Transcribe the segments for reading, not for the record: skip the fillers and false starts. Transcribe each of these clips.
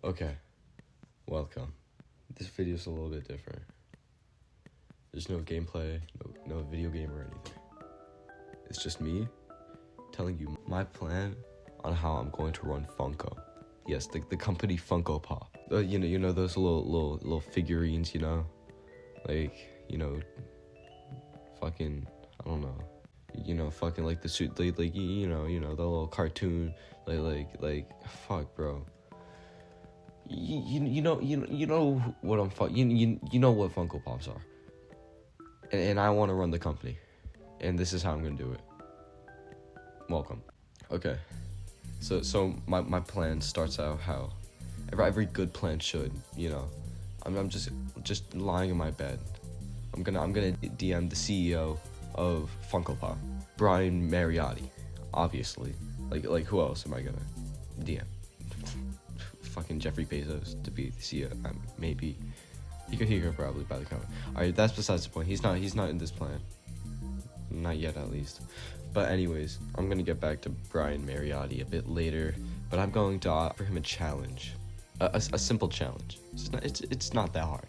Okay, welcome. This video's a little bit different. There's no gameplay, no video game or anything. It's just me telling you my plan on how I'm going to run Funko. Yes, the company Funko Pop. You know those little figurines, fucking, I don't know. Fucking like the suit, the little cartoon, fuck, bro. You know what you know what Funko Pops are, and I want to run the company, and this is how I'm gonna do it. Welcome. Okay, so my plan starts out how every good plan should. I'm just lying in my bed. I'm gonna DM the CEO of Funko Pop, Brian Mariotti, obviously. Like who else am I gonna DM? Fucking Jeffrey Bezos to be the CEO. Maybe he could probably buy the company. Alright, that's besides the point. He's not in this plan. Not yet, at least. But anyways, I'm gonna get back to Brian Mariotti a bit later. But I'm going to offer him a challenge, a simple challenge. It's not that hard.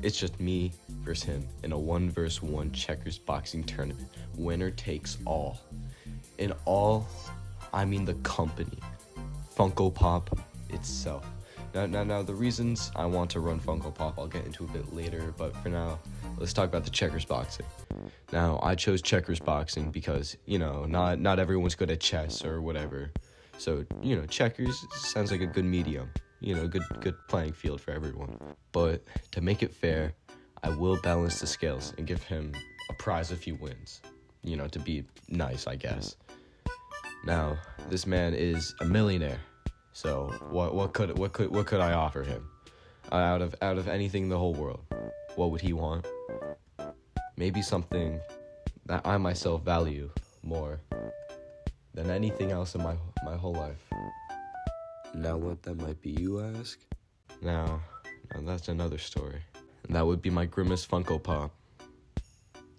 It's just me versus him in a 1v1 checkers boxing tournament. Winner takes all. In all, I mean the company, Funko Pop itself. Now the reasons I want to run Funko Pop I'll get into a bit later, but for now, let's talk about the checkers boxing. Now, I chose checkers boxing because, not everyone's good at chess or whatever. So, checkers sounds like a good medium. Good playing field for everyone. But to make it fair, I will balance the scales and give him a prize if he wins. To be nice, I guess. Now, this man is a millionaire. So what could I offer him? Out of anything in the whole world, what would he want? Maybe something that I myself value more than anything else in my whole life. Now what that might be, you ask? Now that's another story. And that would be my Grimace Funko Pop.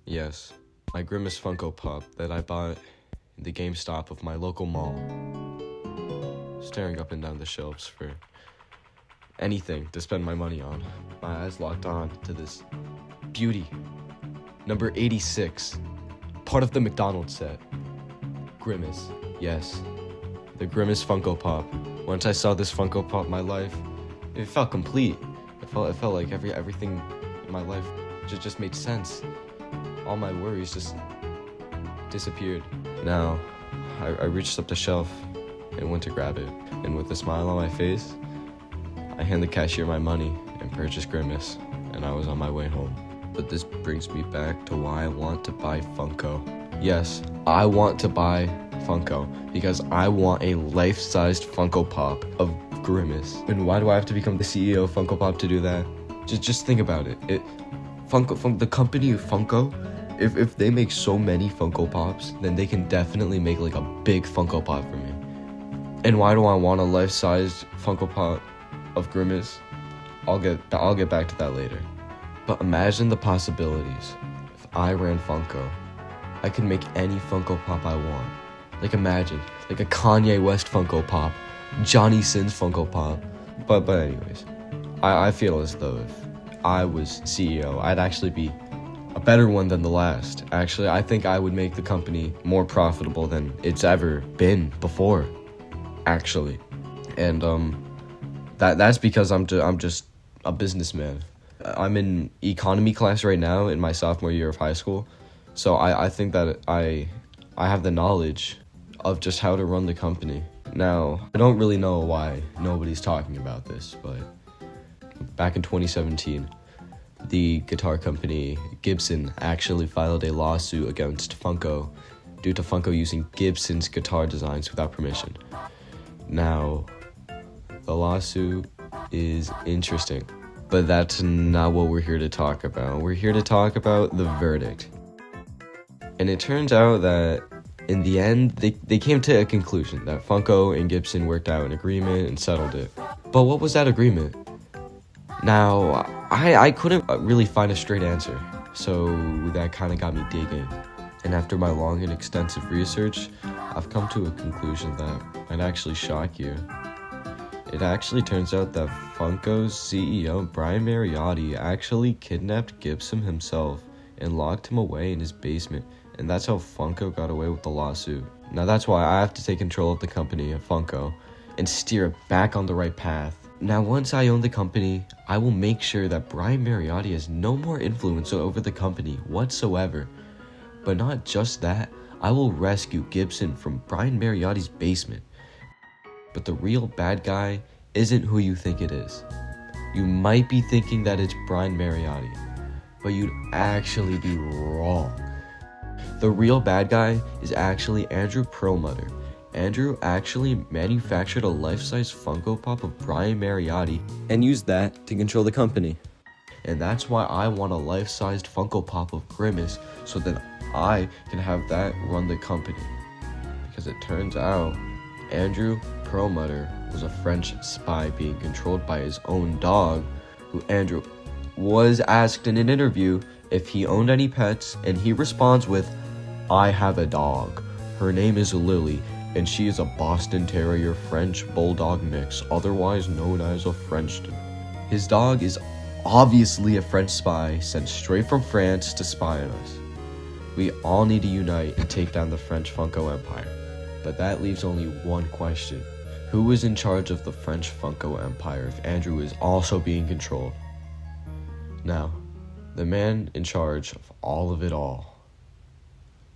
Yes, my Grimace Funko Pop that I bought in the GameStop of my local mall. Staring up and down the shelves for anything to spend my money on. My eyes locked on to this beauty. Number 86. Part of the McDonald's set. Grimace. Yes. The Grimace Funko Pop. Once I saw this Funko Pop, my life, it felt complete. It felt like everything in my life just made sense. All my worries just disappeared. Now, I reached up the shelf and went to grab it. And with a smile on my face, I hand the cashier my money and purchase Grimace, and I was on my way home. But this brings me back to why I want to buy Funko. Yes, I want to buy Funko because I want a life-sized Funko Pop of Grimace. And why do I have to become the CEO of Funko Pop to do that? Just think about it. Funko, the company of Funko, if they make so many Funko Pops, then they can definitely make like a big Funko Pop for me. And why do I want a life-sized Funko Pop of Grimace? I'll get back to that later. But imagine the possibilities. If I ran Funko, I could make any Funko Pop I want. Like imagine, like a Kanye West Funko Pop, Johnny Sins Funko Pop. But anyways, I feel as though if I was CEO, I'd actually be a better one than the last. Actually, I think I would make the company more profitable than it's ever been before. Actually, and that's because I'm just a businessman. I'm in economy class right now in my sophomore year of high school, so I think that I have the knowledge of just how to run the company. Now, I don't really know why nobody's talking about this, but back in 2017, the guitar company Gibson actually filed a lawsuit against Funko due to Funko using Gibson's guitar designs without permission. Now, the lawsuit is interesting, but that's not what we're here to talk about. We're here to talk about the verdict. And it turns out that in the end, they came to a conclusion that Funko and Gibson worked out an agreement and settled it. But what was that agreement? Now, I couldn't really find a straight answer, so that kind of got me digging. And after my long and extensive research, I've come to a conclusion that might actually shock you. It actually turns out that Funko's CEO, Brian Mariotti, actually kidnapped Gibson himself and locked him away in his basement, and that's how Funko got away with the lawsuit. Now that's why I have to take control of the company of Funko and steer it back on the right path. Now once I own the company, I will make sure that Brian Mariotti has no more influence over the company whatsoever. But not just that, I will rescue Gibson from Brian Mariotti's basement. But the real bad guy isn't who you think it is. You might be thinking that it's Brian Mariotti, but you'd actually be wrong. The real bad guy is actually Andrew Perlmutter. Andrew actually manufactured a life-size Funko Pop of Brian Mariotti and used that to control the company. And that's why I want a life-sized Funko Pop of Grimace, so that I can have that run the company. Because it turns out Andrew Perlmutter was a French spy being controlled by his own dog, who Andrew was asked in an interview if he owned any pets, and he responds with, "I have a dog. Her name is Lily, and she is a Boston Terrier French Bulldog mix, otherwise known as a Frenchton." His dog is obviously a French spy sent straight from France to spy on us. We all need to unite and take down the French Funko Empire. But that leaves only one question. Who is in charge of the French Funko Empire if Andrew is also being controlled? Now, the man in charge of all of it all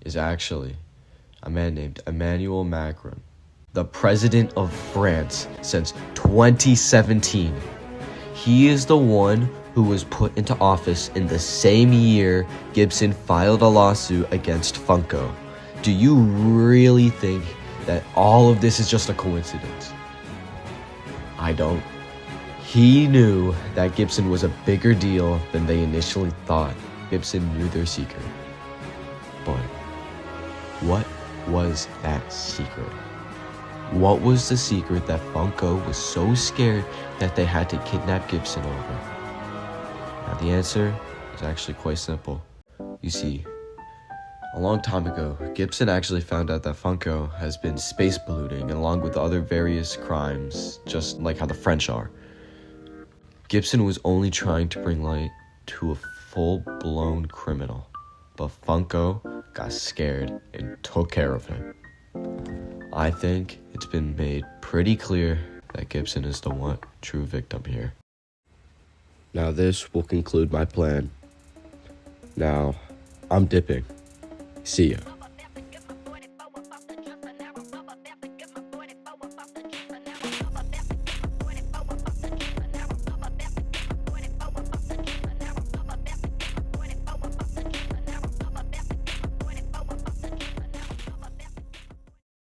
is actually a man named Emmanuel Macron, the president of France since 2017. He is the one who was put into office in the same year Gibson filed a lawsuit against Funko. Do you really think that all of this is just a coincidence? I don't. He knew that Gibson was a bigger deal than they initially thought. Gibson knew their secret. But what was that secret? What was the secret that Funko was so scared that they had to kidnap Gibson over? Now the answer is actually quite simple. You see, a long time ago, Gibson actually found out that Funko has been space polluting along with other various crimes, just like how the French are. Gibson was only trying to bring light to a full-blown criminal, but Funko got scared and took care of him. I think it's been made pretty clear that Gibson is the one true victim here. Now this will conclude my plan. Now, I'm dipping. See ya.